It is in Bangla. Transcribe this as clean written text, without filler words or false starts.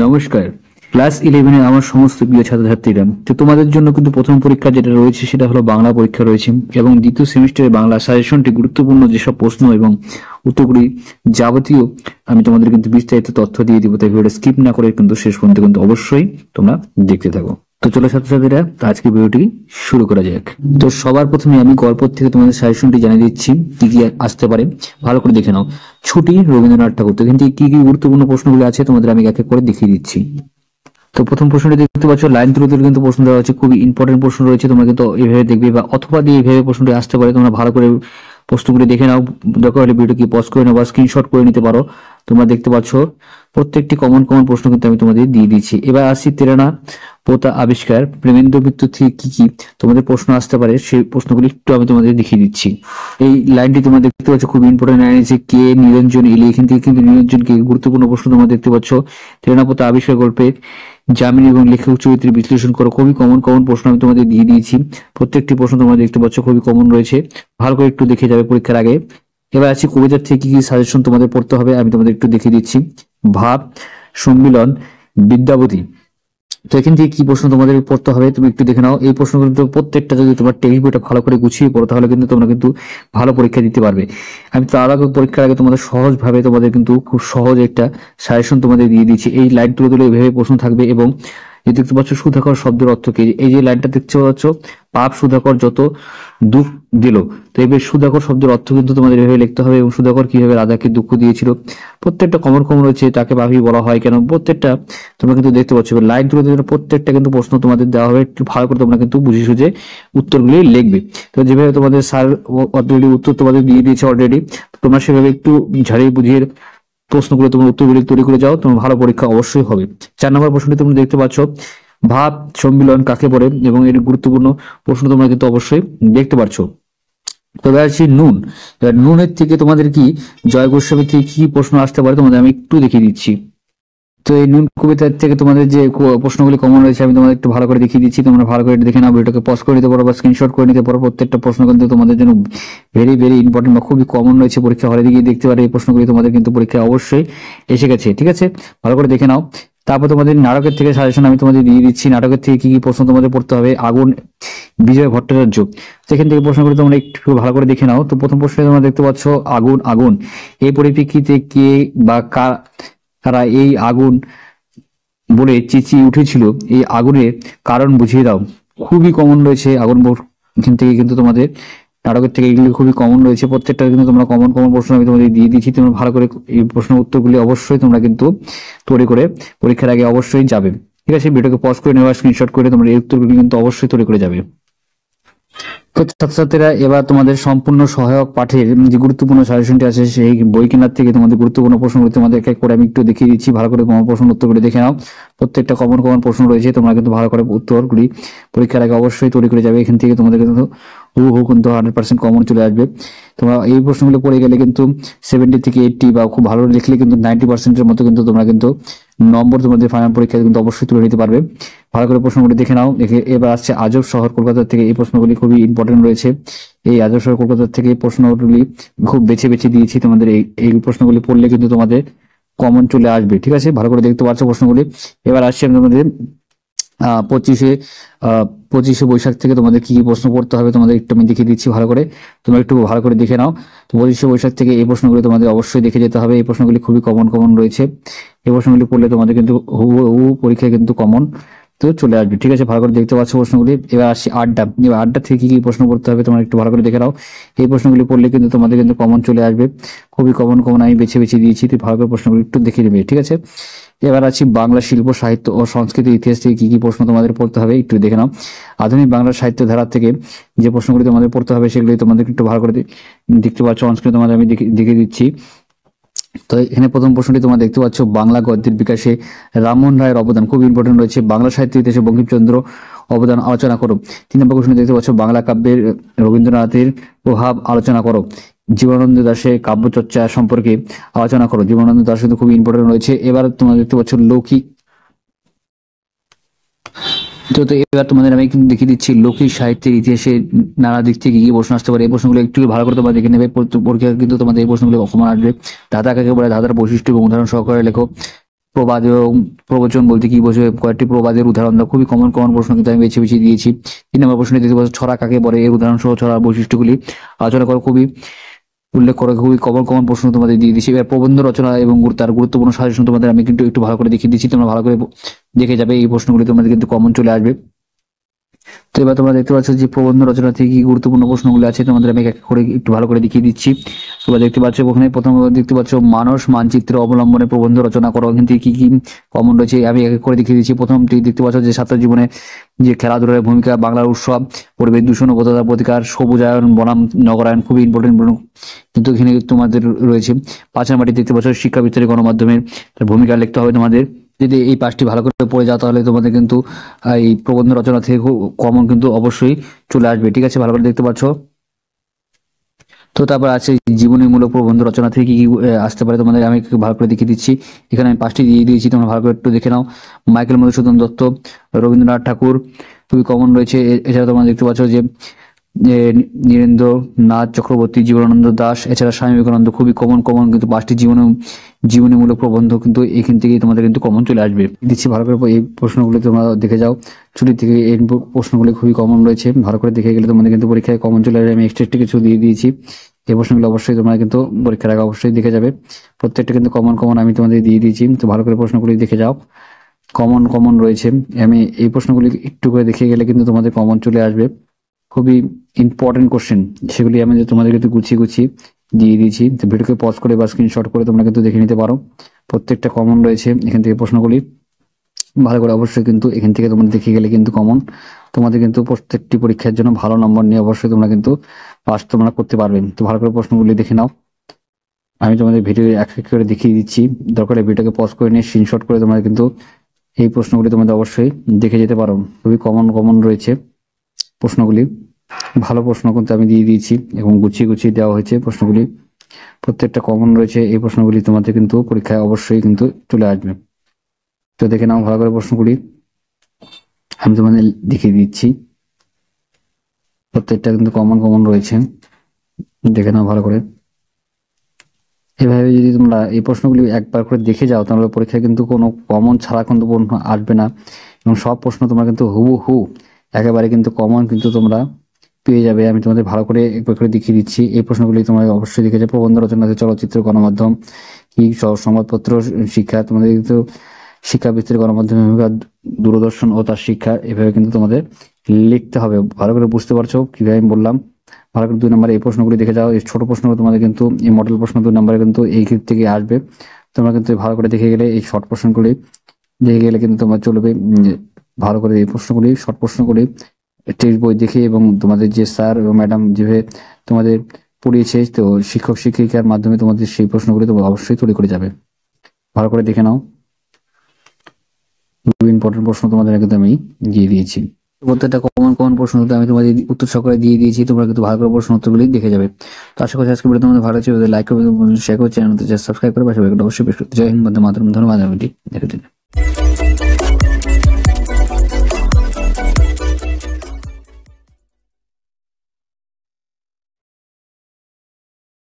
নমস্কার। ক্লাস 11 আমার সমস্ত প্রিয় ছাত্রছাত্রীরা, তো তোমাদের জন্য কিন্তু প্রথম পরীক্ষা যেটা রয়েছে সেটা হলো বাংলা পরীক্ষা রয়েছে, এবং দ্বিতীয় সেমিস্টারে বাংলা সাজেশনটি গুরুত্বপূর্ণ যেসব প্রশ্ন এবং উত্তরগুলি যাবতীয় আমি তোমাদের কিন্তু বিস্তারিত তথ্য দিয়ে দিব। তাই ভিডিওটা স্কিপ না করে কিন্তু শেষ পর্যন্ত কিন্তু অবশ্যই তোমরা দেখতে থাকো। তো চলো ছাত্রছাত্রীরা, আজকে ভিডিওটি শুরু করা যাক। তো সবার প্রথমে আমি গল্প থেকে তোমাদের সাজেশনটি জানিয়ে দিচ্ছি কি কি আসতে পারে, ভালো করে দেখে নাও। ছুটি, রবীন্দ্রনাথ ঠাকুর। তো কিন্তু কি কি গুরুত্বপূর্ণ প্রশ্নগুলি আছে তোমাদের আমি এক এক করে দেখিয়ে দিচ্ছি। তো প্রথম প্রশ্নটি দেখতে পাচ্ছ, লাইন তুলে তুলে কিন্তু প্রশ্ন দেওয়া হচ্ছে, খুবই ইম্পর্টেন্ট প্রশ্ন রয়েছে, তোমরা কিন্তু এইভাবে দেখবে বা অথবা দিয়ে এইভাবে প্রশ্নটি আসতে পারে। তোমরা ভালো করে প্রশ্নগুলি দেখে নাও, দরকার হলে ভিডিও কি পজ করে নাও বা স্ক্রিনশট করে নিতে পারো। তোমরা দেখতে পাচ্ছ প্রত্যেকটি কমন কমন প্রশ্ন কিন্তু আমি তোমাদের দিয়ে দিচ্ছি। এবার আসছি তেরানা পোতা আবিষ্কার, প্রেমেন্দ্র মৃত্যু থেকে কি কি তোমাদের প্রশ্ন আসতে পারে সেই প্রশ্নগুলি একটু আমি তোমাদের দেখিয়ে দিচ্ছি। এই লাইনটি তোমরা দেখতে পাচ্ছ খুব ইম্পর্টেন্ট লাইন আছে, কে নিরঞ্জন এলি। এখান থেকে কিন্তু নিরঞ্জনকে গুরুত্বপূর্ণ প্রশ্ন তোমরা দেখতে পাচ্ছ। তেরানা পোতা আবিষ্কার গল্পে জামিন এবং লেখক চরিত্রের বিশ্লেষণ করো। খুবই কমন কমন প্রশ্ন আমি তোমাদের দিয়ে দিয়েছি। প্রত্যেকটি প্রশ্ন তোমরা দেখতে পাচ্ছ খুবই কমন রয়েছে, ভালো করে একটু দেখে যাবে পরীক্ষার আগে। এবার আছে কবিতার থেকে কি কি সাজেশন তোমাদের পড়তে হবে আমি তোমাদের একটু দেখিয়ে দিচ্ছি। ভাব, সম্মিলন, বিদ্যাপতি। তো এখান থেকে কি প্রশ্ন তোমাদের পড়তে হবে তুমি একটু দেখে নাও। এই প্রশ্নগুলো কিন্তু প্রত্যেকটা যদি তোমার টেক্সট বইটা ভালো করে গুছিয়ে পড়ো তাহলে কিন্তু তোমরা কিন্তু ভালো পরীক্ষা দিতে পারবে। আমি তার আগে পরীক্ষার আগে তোমাদের সহজ ভাবে তোমাদের কিন্তু খুব সহজ একটা সাজেশন তোমাদের দিয়ে দিচ্ছি। এই লাইন তুলে তুলে এইভাবে প্রশ্ন থাকবে। এবং এই দেখতে পাচ্ছ সুধাকর শব্দের অর্থ কি, এই যে লাইনটা দেখতে পাচ্ছ, পাপ সুধাকর যত দুঃখ দিল। তো এবার সুধাকর শব্দের অর্থ কিন্তু তোমাদের এভাবে লিখতে হবে, এবং সুধাকর কিভাবে রাধাকে দুঃখ দিয়েছিল। প্রত্যেকটা কমন কমন রয়েছে, তাকে পাপী বলা হয় কেন, প্রত্যেকটা তোমরা কিন্তু দেখতে পাচ্ছ। এবার লাইন তুলে তুলে প্রত্যেকটা কিন্তু প্রশ্ন তোমাদের দেওয়া হবে, একটু ভালো করে তোমরা কিন্তু বুঝে সুঝে উত্তরগুলি লিখবে। তো যেভাবে তোমাদের স্যার অলরেডি উত্তর তোমাদের দিয়ে দিয়েছে অলরেডি, তোমরা সেভাবে একটু ঝাড়িয়ে বুঝিয়ে প্রশ্নগুলো তোমার উত্তরগুলি তৈরি করে যাও, তোমার ভালো পরীক্ষা অবশ্যই হবে। 4 নম্বর প্রশ্নটি তোমরা দেখতে পাচ্ছ, ভাব সম্মিলন কাকে বলে, এবং এর গুরুত্বপূর্ণ প্রশ্ন তোমরা কিন্তু অবশ্যই দেখতে পাচ্ছ। তবে আসছি নুন। এবার নুনের থেকে তোমাদের কি জয় গোস্বামী থেকে কি প্রশ্ন আসতে পারে তোমাদের আমি একটু দেখিয়ে দিচ্ছি। তো এই নুন কবিতার থেকে তোমাদের যে প্রশ্নগুলি কমন রয়েছে আমি তোমাদের একটু ভালো করে দেখিয়ে দিচ্ছি, তোমরা ভালো করে দেখে নাও, ভিডিওটাকে পজ করে নিতে পারো বা স্ক্রিনশট করে নিতে পারো। প্রত্যেকটা প্রশ্ন কিন্তু তোমাদের জন্য ভেরি ভেরি ইম্পর্টেন্ট বা খুবই কমন রয়েছে, পরীক্ষা হলে গিয়ে দেখতে পারে এই প্রশ্নগুলি তোমাদের কিন্তু পরীক্ষায় অবশ্যই এসে গেছে। ঠিক আছে, ভালো করে দেখে নাও। তারপর তোমাদের নাটকের থেকে সাজেশন আমি তোমাদের দিয়ে দিচ্ছি। নাটকের থেকে কি কি প্রশ্ন তোমাদের পড়তে হবে। আগুন, বিজয় ভট্টাচার্য। সেখান থেকে প্রশ্নগুলো তোমরা একটু ভালো করে দেখে নাও। তো প্রথম প্রশ্নে তোমরা দেখতে পাচ্ছ আগুন আগুন, এই পরিপ্রেক্ষিতে কে বা কারা এই আগুন বলে চেঁচিয়ে উঠেছিল, এই আগুনের কারণ বুঝিয়ে দাও। খুবই কমন রয়েছে আগুন। এখান থেকে কিন্তু তোমাদের নাটকের থেকে এগুলি খুবই কমন রয়েছে, প্রত্যেকটা কিন্তু তোমরা কমন কমন প্রশ্ন আমি তোমাদের দিয়ে দিচ্ছি। তোমরা ভালো করে এই প্রশ্ন উত্তরগুলি অবশ্যই তোমরা কিন্তু তৈরি করে পরীক্ষার আগে অবশ্যই যাবে। ঠিক আছে, ভিডিওকে পজ করে নেওয়া, স্ক্রিনশট করে তোমরা এই উত্তরগুলি কিন্তু অবশ্যই তৈরি করে যাবে। তো ছাত্রছাত্রীরা, এবার তোমাদের সম্পূর্ণ সহায়ক পাঠের যে গুরুত্বপূর্ণ সাজেশনটি আছে সেই বই কেনার থেকে তোমাদের গুরুত্বপূর্ণ প্রশ্নগুলি তোমাদের এক এক করে আমি একটু দেখিয়ে দিচ্ছি। ভালো করে কমন প্রশ্ন উত্তরগুলি দেখে নাও। প্রত্যেকটা কমন কমন প্রশ্ন রয়েছে, তোমরা কিন্তু ভালো করে উত্তরগুলি পরীক্ষার আগে অবশ্যই তৈরি করে যাবে। এখান থেকে তোমাদের কিন্তু হু কিন্তু 100% কমন চলে আসবে। তোমরা এই প্রশ্নগুলো পড়ে গেলে কিন্তু 70 থেকে 80 বা খুব ভালো লিখলে কিন্তু 90%-এর মতো কিন্তু তোমরা কিন্তু নম্বর তোমাদের ফাইনাল পরীক্ষায় কিন্তু অবশ্যই তুলে নিতে পারবে। ভালো করে প্রশ্নগুলি দেখে নাও। এবার আসছে আজব শহর কলকাতা থেকে, এই প্রশ্নগুলি খুবই ইম্পর্টেন্ট রয়েছে। এই আজব শহর কলকাতা থেকে এই প্রশ্নগুলি খুব বেছে বেছে দিয়েছি তোমাদের। এই প্রশ্নগুলি পড়লে কিন্তু তোমাদের কমন চলে আসবে। ঠিক আছে, ভালো করে দেখতে পাচ্ছ প্রশ্নগুলি। এবার আসছে তোমাদের 25শে বৈশাখ থেকে তোমাদের কি কি প্রশ্ন পড়তে হবে তোমাদের একটু আমি দেখিয়ে দিচ্ছি। ভালো করে তোমরা একটু ভালো করে দেখে নাও। তো 25শে বৈশাখ থেকে এই প্রশ্নগুলি তোমাদের অবশ্যই দেখে যেতে হবে। এই প্রশ্নগুলি খুবই কমন কমন রয়েছে, এই প্রশ্নগুলি পড়লে তোমাদের কিন্তু হু পরীক্ষায় কিন্তু কমন তো চলে আসবে। ঠিক আছে, ভালো করে দেখতে পাচ্ছ প্রশ্নগুলি। এবার আসছি আড্ডা। এবার আড্ডা থেকে কি কি প্রশ্ন পড়তে হবে তোমরা একটু ভালো করে দেখে নাও। এই প্রশ্নগুলি পড়লে কিন্তু তোমাদের কিন্তু কমন চলে আসবে, খুবই কমন কমন আমি বেছে বেছে দিয়েছি। তুই ভালো করে প্রশ্নগুলি একটু দেখে নেবে। ঠিক আছে, এবার আছি বাংলা শিল্প সাহিত্য ও সংস্কৃতি ইতিহাস থেকে কি কি প্রশ্ন তোমাদের পড়তে হবে একটু দেখে নাও। আধুনিক বাংলা সাহিত্য ধারা থেকে যে প্রশ্নগুলি তোমাদের পড়তে হবে সেগুলি তোমাদের একটু ভালো করে দেখতে পাচ্ছ অনস্ক্রিনে তোমাদের আমি দেখে দিচ্ছি। তো এখানে প্রথম প্রশ্নটি তোমরা দেখতে পাচ্ছ, বাংলা গদ্যের বিকাশে রামমোহন রায়ের অবদান খুব ইম্পর্টেন্ট রয়েছে। বাংলা সাহিত্য ইতিহাসে বঙ্কিমচন্দ্র অবদান আলোচনা করো। 3 নম্বর প্রশ্ন দেখতে পাচ্ছ, বাংলা কাব্যের রবীন্দ্রনাথের প্রভাব আলোচনা করো। জীবনানন্দ দাশের কাব্যচর্চা সম্পর্কে আলোচনা করো। জীবনানন্দ দাশ কিন্তু খুবই ইম্পর্টেন্ট রয়েছে। এবার তোমরা দেখতে পাচ্ছ লৌকিক। তো এবার তোমাদের আমি কিন্তু দেখিয়ে দিচ্ছি লৌকিক সাহিত্যের ইতিহাসে নানা দিক থেকে কি প্রশ্ন আসতে পারে। এই প্রশ্নগুলো একটু ভালো করে তোমরা দেখে নেবে, পরীক্ষা কিন্তু তোমাদের এই প্রশ্নগুলো কমন আসবে। ধাঁধা কাকে বলে, ধাঁধার বৈশিষ্ট্য এবং উদাহরণ সহকারে লেখো। প্রবাদ এবং প্রবচন বলতে কি বোঝো, কয়েকটি প্রবাদের উদাহরণ দাও। খুবই কমন কমন প্রশ্ন কিন্তু আমি বেছে বেছে দিয়েছি। 3 নম্বর প্রশ্নে দেখতে পাচ্ছ ছড়া কাকে বলে, এর উদাহরণ সহ ছড়ার বৈশিষ্ট্যগুলি আলোচনা করো। খুবই উল্লেখ করে খুবই কমন কমন প্রশ্ন তোমাদের দিয়ে দিচ্ছি। এবার প্রবন্ধ রচনা এবং তার গুরুত্বপূর্ণ সাজেশন তোমাদের আমি কিন্তু একটু ভালো করে দেখিয়ে দিচ্ছি, তোমরা ভালো করে দেখে যাবে। এই প্রশ্নগুলি তোমাদের কিন্তু কমন চলে আসবে। তো এবার তোমরা দেখতে পাচ্ছ যে প্রবন্ধ রচনা থেকে কি গুরুত্বপূর্ণ প্রশ্নগুলো আছে তোমাদের আমি এক এক করে একটু ভালো করে দেখিয়ে দিচ্ছি। তোমরা দেখতে পাচ্ছ ওখানে প্রথম দেখতে পাচ্ছ মানস মানচিত্র অবলম্বনে প্রবন্ধ রচনা করো। কিন্তু কি কি কমন রয়েছে আমি এক এক করে দেখিয়ে দিচ্ছি। প্রথমটি দেখতে পাচ্ছ যে ছাত্র জীবনে যে খেলাধুলার ভূমিকা, বাংলার উৎসব, পরিবেশ দূষণ ও বন্যতা প্রতিকার, সবুজায়ন বনাম নগরায়ন, খুবই ইম্পর্টেন্ট কিন্তু এখানে তোমাদের রয়েছে। 5 নম্বরটি দেখতে পাচ্ছ শিক্ষাবিত্তারি গণমাধ্যমের ভূমিকা লিখতে হবে তোমাদের। যদি এই 5টি ভালো করে পড়ে যাও তাহলে তোমাদের কিন্তু এই প্রবন্ধ রচনা থেকে কমন কিন্তু অবশ্যই চলে আসবে। ঠিক আছে, ভালো করে দেখতে পাচ্ছ। তো তারপর আছে জীবনীমূলক প্রবন্ধ রচনা থেকে কি কি আসতে পারে তোমাদের আমি ভালো করে দেখিয়ে দিচ্ছি। এখানে আমি 5টি দিয়ে দিয়েছি, তোমরা ভালো করে একটু দেখে নাও। মাইকেল মধুসূদন দত্ত, রবীন্দ্রনাথ ঠাকুর খুবই কমন রয়েছে। এছাড়া তোমরা দেখতে পাচ্ছ যে নীরেন্দ্রনাথ চক্রবর্তী, জীবনানন্দ দাশ, এছাড়া স্বামী বিবেকানন্দ, খুবই কমন কমন কিন্তু 5টি জীবনীমূলক প্রবন্ধ কিন্তু এখান থেকেই তোমাদের কিন্তু কমন চলে আসবে। দিচ্ছি ভালো করে এই প্রশ্নগুলি তোমরা দেখে যাও। চুরি থেকে এই প্রশ্নগুলি খুবই কমন রয়েছে, ভালো করে দেখে গেলে তোমাদের কিন্তু পরীক্ষায় কমন চলে আসবে। আমি এক্সট্রা কিছু দিয়ে দিয়েছি, এই প্রশ্নগুলো অবশ্যই তোমরা কিন্তু পরীক্ষার আগে অবশ্যই দেখে যাবে। প্রত্যেকটা কিন্তু কমন কমন আমি তোমাদের দিয়ে দিয়েছি, তো ভালো করে প্রশ্নগুলি দেখে যাও। কমন কমন রয়েছে, আমি এই প্রশ্নগুলি একটু করে দেখে গেলে কিন্তু তোমাদের কমন চলে আসবে। খুবই ইম্পর্টেন্ট কোশ্চেন, সেগুলি আমি তোমাদের কিন্তু গুছিয়ে গুছিয়ে দিয়ে দিয়েছি। তো ভিডিওকে পজ করে বা স্ক্রিনশট করে তোমরা কিন্তু দেখে নিতে পারো। প্রত্যেকটা কমন রয়েছে এখান থেকে প্রশ্নগুলি ভালো করে অবশ্যই কিন্তু এখান থেকে তোমরা দেখে গেলে কিন্তু কমন তোমাদের কিন্তু প্রত্যেকটি পরীক্ষার জন্য ভালো নম্বর নিয়ে অবশ্যই তোমরা কিন্তু পাস তোমরা করতে পারবে। তো ভালো করে প্রশ্নগুলি দেখে নাও, আমি তোমাদের ভিডিও এক এক করে দেখিয়ে দিচ্ছি। দরকারে ভিডিওকে পজ করে নিয়ে স্ক্রিনশট করে তোমরা কিন্তু এই প্রশ্নগুলি তোমাদের অবশ্যই দেখে যেতে পারো। খুবই কমন কমন রয়েছে প্রশ্নগুলি, ভালো প্রশ্ন কিন্তু আমি দিয়ে দিয়েছি এবং গুছিয়ে গুছিয়ে দেওয়া হয়েছে প্রশ্নগুলি। প্রত্যেকটা কমন রয়েছে, এই প্রশ্নগুলি তোমাদের কিন্তু পরীক্ষায় অবশ্যই কিন্তু চলে আসবে। তো দেখে নাও ভালো করে প্রশ্নগুলি, আমি তোমাদের দেখিয়ে দিচ্ছি। প্রত্যেকটা কিন্তু কমন কমন রয়েছে, দেখে নাও ভালো করে। এভাবে যদি তোমরা এই প্রশ্নগুলি একবার করে দেখে যাও তাহলে পরীক্ষায় কিন্তু কোনো কমন ছাড়া কিন্তু প্রশ্ন আসবে না, এবং সব প্রশ্ন তোমরা কিন্তু হুবহু একেবারে কিন্তু কমন কিন্তু তোমরা পেয়ে যাবে। আমি তোমাদের ভালো করে একবার করে দেখিয়ে দিচ্ছি। এই প্রশ্নগুলি তোমরা অবশ্যই দেখে যাবে। প্রবন্ধ রচনাতে চলচ্চিত্র, গণমাধ্যম কি, সংবাদপত্র, শিক্ষা, তোমাদের কিন্তু শিক্ষা বিস্তার, গণমাধ্যমের ভূমিকা, দূরদর্শন ও তার শিক্ষা, এভাবে কিন্তু তোমাদের লিখতে হবে। ভালো করে বুঝতে পারছো কিভাবে আমি বললাম। ভালো করে 2 নম্বরে এই প্রশ্নগুলি দেখে যাও। এই ছোট প্রশ্নগুলো তোমাদের কিন্তু এই মডেল প্রশ্ন 2 নম্বরে কিন্তু এই ক্ষেত্র থেকে আসবে। তোমরা কিন্তু ভালো করে দেখে গেলে এই শর্ট প্রশ্নগুলি দেখে গেলে কিন্তু তোমার চলবে। ভালো করে এই প্রশ্নগুলি শর্ট প্রশ্নগুলি টেক্সট বই দেখে এবং তোমাদের যে স্যার এবং ম্যাডাম যেভাবে তোমাদের পড়িয়েছে, তো শিক্ষক শিক্ষিকার মাধ্যমে তোমাদের সেই প্রশ্নগুলি তোমরা অবশ্যই তৈরি করে যাবে। ভালো করে দেখে নাও, খুবই ইম্পর্টেন্ট প্রশ্ন তোমাদের কিন্তু আমি দিয়ে দিয়েছি। প্রত্যেকটা কমন কমন প্রশ্ন আমি তোমাদের উত্তর সহকারে দিয়ে দিয়েছি, তোমরা কিন্তু ভালো করে প্রশ্ন উত্তরগুলি দেখে যাবে। তো আশা করছি আজকে ভিডিও তোমাদের ভালো লাগছে, লাইক করবে, শেয়ার করে চ্যানেল সাবস্ক্রাইব করে পাশে অবশ্যই প্রেস করতে। জয় হিন্দ, বন্দে মাতরম। ধন্যবাদ ভিডিও দেখার জন্য।